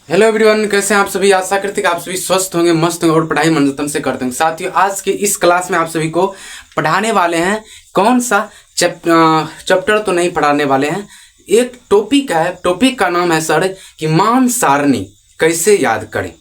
Hello everyone, कैसे हैं आप सभी। आशा करते हैं कि आप सभी स्वस्थ होंगे, मस्त होंगे और पढ़ाई मनोरंजन से करते हैं। साथियों, आज के इस क्लास में आप सभी को पढ़ाने वाले हैं कौन सा चैप्टर तो नहीं पढ़ाने वाले हैं, एक टॉपिक है। टॉपिक का नाम है सर कि मान सारणी कैसे याद करें।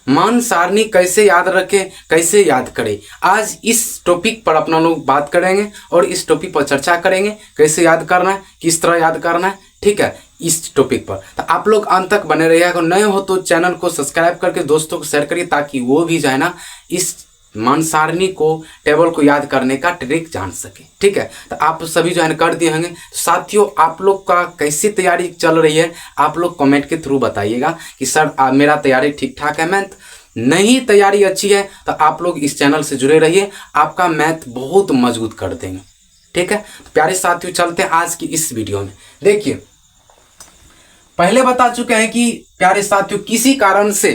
मान सारणी कैसे याद रखें, कैसे याद करें। आज इस टॉपिक पर अपना लोग बात करेंगे और इस टॉपिक पर चर्चा करेंगे, कैसे याद करना है, किस तरह याद करना है। ठीक है, इस टॉपिक पर तो आप लोग अंत तक बने रहिएगा। अगर नए हो तो चैनल को सब्सक्राइब करके दोस्तों को शेयर करिए, ताकि वो भी जो है ना इस मान सारणी को, टेबल को याद करने का ट्रिक जान सके। ठीक है, तो आप सभी जो है कर दिए होंगे। तो साथियों, आप लोग का कैसी तैयारी चल रही है, आप लोग कमेंट के थ्रू बताइएगा कि सर मेरा तैयारी ठीक ठाक है। मैथ नहीं तैयारी अच्छी है तो आप लोग इस चैनल से जुड़े रहिए, आपका मैथ बहुत मजबूत कर देंगे। ठीक है, तो प्यारे साथियों चलते हैं आज की इस वीडियो में। देखिए, पहले बता चुके हैं कि प्यारे साथियों किसी कारण से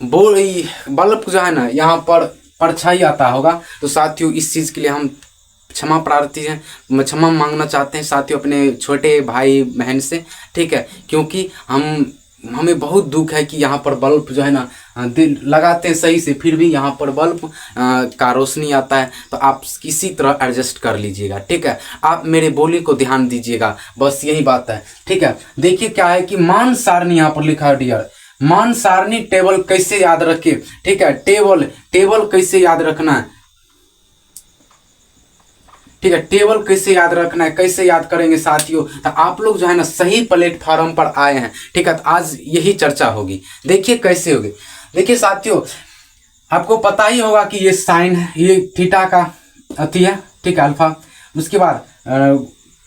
बल्ब जो है ना यहाँ पर परछाई आता होगा, तो साथियों इस चीज़ के लिए हम क्षमा प्रार्थी हैं, क्षमा मांगना चाहते हैं साथियों अपने छोटे भाई बहन से। ठीक है, क्योंकि हमें बहुत दुख है कि यहाँ पर बल्ब जो है ना दिल लगाते हैं सही से, फिर भी यहाँ पर बल्ब का रोशनी आता है। तो आप किसी तरह एडजस्ट कर लीजिएगा। ठीक है, आप मेरे बोली को ध्यान दीजिएगा, बस यही बात है। ठीक है, देखिए क्या है कि मान सारणी यहाँ पर लिखा है डियर। मान सारणी टेबल कैसे याद रखे। ठीक है, टेबल कैसे याद रखना है। ठीक है, टेबल कैसे याद रखना है, कैसे याद करेंगे साथियों। तो आप लोग जो है ना सही प्लेटफॉर्म पर आए हैं। ठीक है, तो आज यही चर्चा होगी। देखिए कैसे होगी। देखिए साथियों, आपको पता ही होगा कि ये साइन है, ये थीटा का अति है। ठीक है, अल्फा। उसके बाद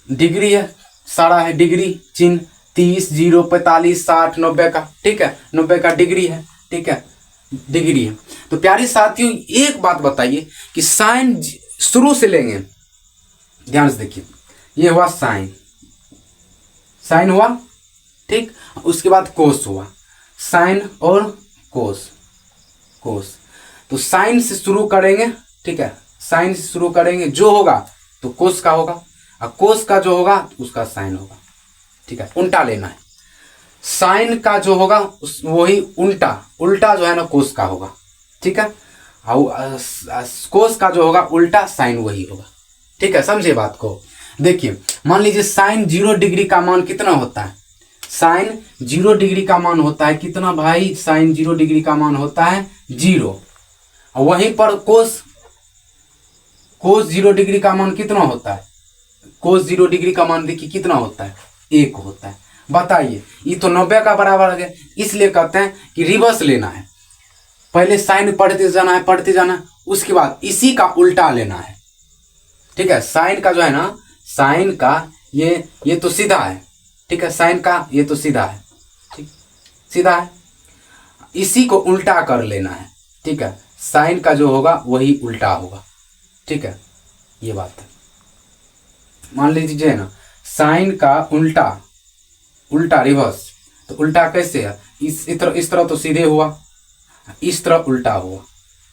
डिग्री है, सारा है डिग्री चिन्ह, 30, 0, 45, 60, 90 का। ठीक है, 90 का डिग्री है। ठीक है, डिग्री है। तो प्यारे साथियों एक बात बताइए कि साइन शुरू से लेंगे, ध्यान से देखिए। ये हुआ साइन, साइन हुआ। ठीक, उसके बाद कोस हुआ, साइन और कोस, कोस। तो साइन से शुरू करेंगे। ठीक है, साइन से शुरू करेंगे, जो होगा तो कोस का होगा, और कोस का जो होगा उसका साइन होगा। ठीक है, उल्टा लेना है। साइन का जो होगा वही उल्टा, उल्टा जो है ना कोस का होगा। ठीक है, और कोस का जो होगा उल्टा साइन वही होगा। ठीक है, समझे बात को। देखिए, मान लीजिए साइन 0 डिग्री का मान कितना होता है। साइन 0 डिग्री का मान होता है कितना भाई। साइन 0 डिग्री का मान होता है 0। और वहीं पर कोस 0 डिग्री का मान कितना होता है। कोस 0 डिग्री का मान देखिए कितना होता है, 1 होता है। बताइए, ये तो 90 का बराबर हो गया। इसलिए कहते हैं कि रिवर्स लेना है। पहले साइन पढ़ते जाना है, पढ़ते जाना है, उसके बाद इसी का उल्टा लेना है। ठीक है, साइन का जो है ना, साइन का ये तो सीधा है। ठीक है, साइन का ये तो सीधा है, ठीक सीधा है, इसी को उल्टा कर लेना है। ठीक है, साइन का जो होगा वही उल्टा होगा। ठीक है, ये बात है। मान लीजिए ना साइन का उल्टा, उल्टा रिवर्स, तो उल्टा कैसे है, इस तरह तो सीधे हुआ, इस तरह उल्टा हुआ।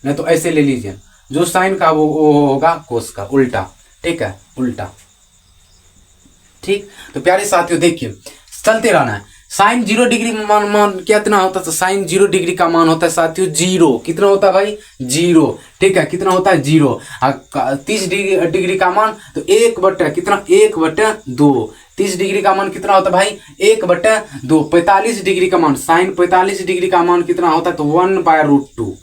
नहीं तो ऐसे ले लीजिए, जो साइन का वो होगा कोस का उल्टा। ठीक है, उल्टा। ठीक, तो प्यारे साथियों देखिए चलते रहना है। साइन 0 डिग्री मान कितना होता है, तो साइन 0 डिग्री का मान होता है साथियों 0। कितना होता है भाई, 0। ठीक है, कितना होता है 0। 30 डिग्री का मान तो 1 कितना, 1/2। 30 डिग्री का मान कितना होता है भाई, 1/2। 45 डिग्री का मान, साइन 45 डिग्री का मान कितना होता है, तो 1/√2।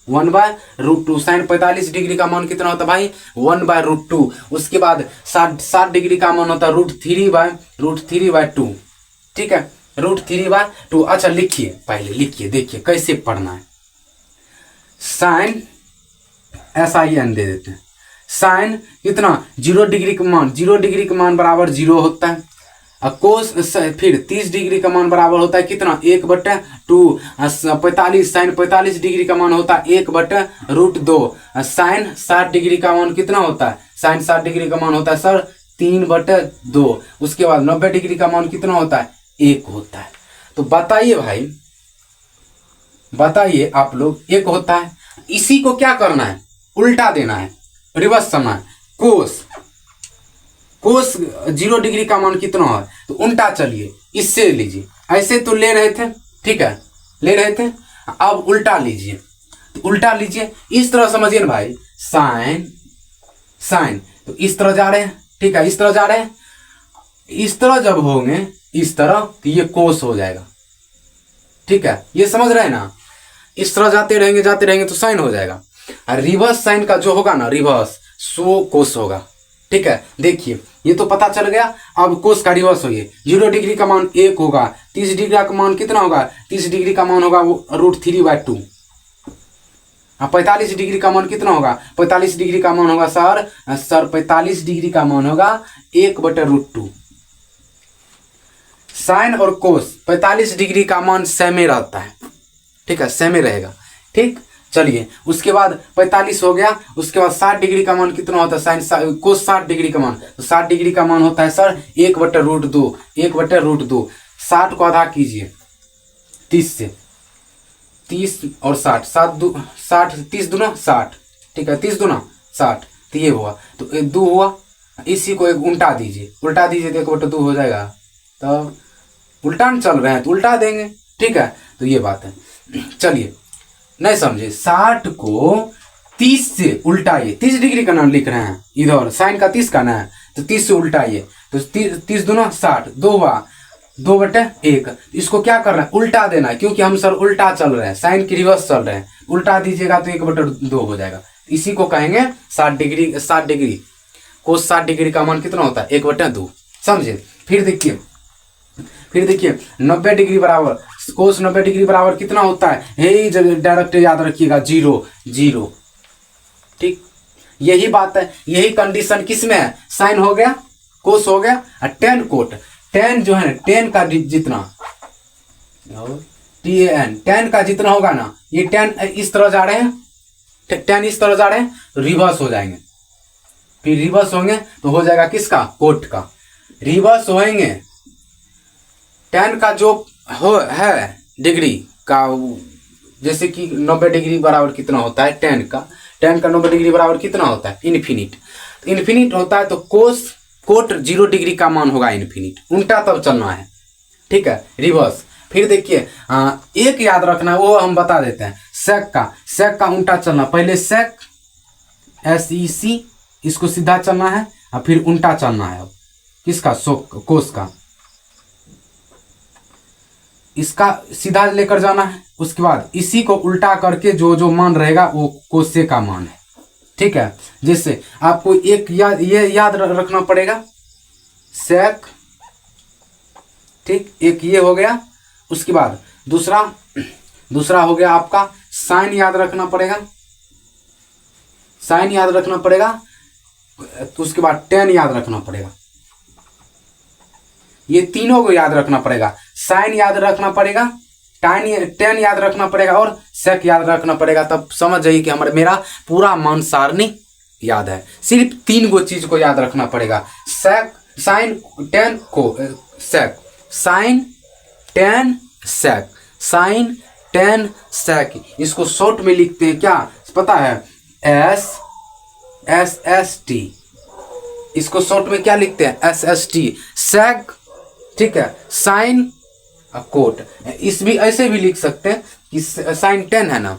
1/√2। साइन 45 डिग्री का मान कितना होता है भाई, 1/√2। उसके बाद 60 डिग्री का मान होता है √3/2। ठीक है, √3/2। अच्छा लिखिए, पहले लिखिए, देखिए कैसे पढ़ना है। साइन SIN दे देते हैं। साइन कितना, 0 डिग्री का मान, 0 डिग्री का मान बराबर 0 होता है। कोस फिर 30 डिग्री का मान बराबर होता है कितना, 1/2। 45 साइन 45 डिग्री का मान होता है 1/√2। साइन 60 डिग्री का मान कितना होता है, साइन 60 डिग्री का मान होता है सर 3/2। उसके बाद 90 डिग्री का मान कितना होता है, 1 होता है। तो बताइए भाई, बताइए आप लोग, 1 होता है। इसी को क्या करना है, उल्टा देना है, रिवर्स करना है। कोस 0 डिग्री का मान कितना है, तो उल्टा चलिए इससे लीजिए, ऐसे तो ले रहे थे। ठीक है, ले रहे थे। अब उल्टा लीजिए, तो उल्टा लीजिए, इस तरह समझिए ना भाई, साइन साइन, तो इस तरह जा रहे हैं, ठीक है, इस तरह जा रहे हैं, इस तरह जब होंगे इस तरह तो ये कोस हो जाएगा, ठीक है, ये समझ रहे हैं ना। इस तरह जाते रहेंगे तो साइन हो जाएगा। और रिवर्स साइन का जो होगा ना, रिवर्स, सो कोस होगा, ठीक है। देखिए ये तो पता चल गया। अब कोस का रिवर्स होइए, 0 डिग्री का मान 1 होगा, 30 डिग्री का मान कितना होगा, 30 डिग्री का मान होगा वो √3/2। 45 डिग्री का मान कितना होगा, 45 डिग्री का मान होगा सर 45 डिग्री का मान होगा 1/√2। साइन और कोस 45 डिग्री का मान सेम रहता है, ठीक है, सेम रहेगा, ठीक। चलिए उसके बाद 45 हो गया, उसके बाद 60 डिग्री का मान कितना होता है, साइन कोस 60 डिग्री का मान, तो 60 डिग्री का मान होता है सर 1/√2, 1/√2। 60 को आधा कीजिए 30 से, 30 और 60, 60 30 दूना 60, ठीक है, 30 दूना 60, तो ये हुआ, तो 2 हुआ। इसी को एक उल्टा दीजिए, उल्टा दीजिए तो 1/2 हो जाएगा। तो उल्टा चल रहे हैं तो उल्टा देंगे, ठीक है, तो ये बात है। चलिए नहीं समझे, 60 को 30 से उल्टाइए, 30 डिग्री का नाम लिख रहे हैं इधर, साइन का 30 का ना है, तो 30 से उल्टाइए, तो 30 दूना 60, 2 हुआ, 2/1। इसको क्या करना है, उल्टा देना है, क्योंकि हम सर उल्टा चल रहे हैं, साइन की रिवर्स चल रहे हैं, उल्टा दीजिएगा तो 1/2 हो जाएगा। इसी को कहेंगे 60 डिग्री, 60 डिग्री कोस 60 डिग्री का मान कितना होता है, 1/2, समझे। फिर देखिए 90 डिग्री बराबर कोस 90 डिग्री बराबर कितना होता है, यही डायरेक्ट याद रखिएगा, 0, ठीक। यही बात है, यही कंडीशन किस में है, साइन हो गया, कोस हो गया, और टेन कोट, टेन जो है टेन का जितना टेन का जितना होगा ना, ये टेन इस तरह जा रहे हैं, टेन इस तरह जा रहे हैं, तो रिवर्स हो जाएंगे। फिर रिवर्स होंगे तो हो जाएगा किसका, कोट का। रिवर्स होएंगे, टेन का जो है डिग्री का, जैसे कि 90 डिग्री बराबर कितना होता है, टेन का 90 डिग्री बराबर कितना होता है, इन्फिनिट होता है। तो कोट 0 डिग्री का मान होगा इन्फिनिट, उल्टा तब चलना है, ठीक है, रिवर्स। फिर देखिए एक याद रखना, वो हम बता देते हैं, सेक का उल्टा चलना, पहले सेक SEC, इसको सीधा चलना है और फिर उल्टा चलना है। अब किसका, कोस का, इसका सीधा लेकर जाना है, उसके बाद इसी को उल्टा करके जो मान रहेगा वो कोसे का मान है, ठीक है। जैसे आपको एक ये याद रखना पड़ेगा, सेक, ठीक, एक ये हो गया। उसके बाद दूसरा हो गया आपका साइन, याद रखना पड़ेगा, साइन याद रखना पड़ेगा। तो उसके बाद टेन याद रखना पड़ेगा, ये तीनों को याद रखना पड़ेगा, साइन याद रखना पड़ेगा, टेन याद रखना पड़ेगा और सेक याद रखना पड़ेगा। तब समझ जाइए कि मेरा पूरा मान सारणी याद है। सिर्फ 3 गो चीज को याद रखना पड़ेगा, सेक, साइन, टेन को sec, sine ten sec, sine ten sec. इसको शॉर्ट में लिखते हैं क्या पता है, SST। इसको शॉर्ट में क्या लिखते हैं, SST, सेक, ठीक है, साइन कोट। इस भी ऐसे भी लिख सकते हैं कि साइन 10 है ना,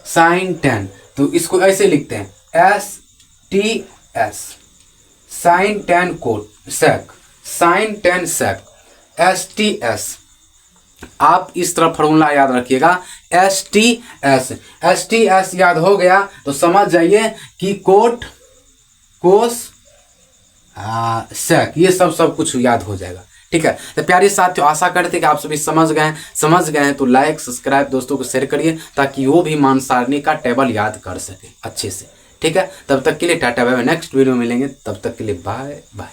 साइन 10, तो इसको ऐसे लिखते हैं STS, sine 10 cot sec, sine 10 sec, STS। आप इस तरह फॉर्मूला याद रखिएगा, STS याद हो गया तो समझ जाइए कि कोट, कोस, सेक, ये सब कुछ याद हो जाएगा, ठीक है। तो प्यारे साथियों, आशा करते हैं कि आप सभी समझ गए हैं। तो लाइक, सब्सक्राइब दोस्तों को शेयर करिए ताकि वो भी मान सारणी का टेबल याद कर सके अच्छे से, ठीक है। तब तक के लिए tata bye bye, next video में मिलेंगे, तब तक के लिए बाय बाय।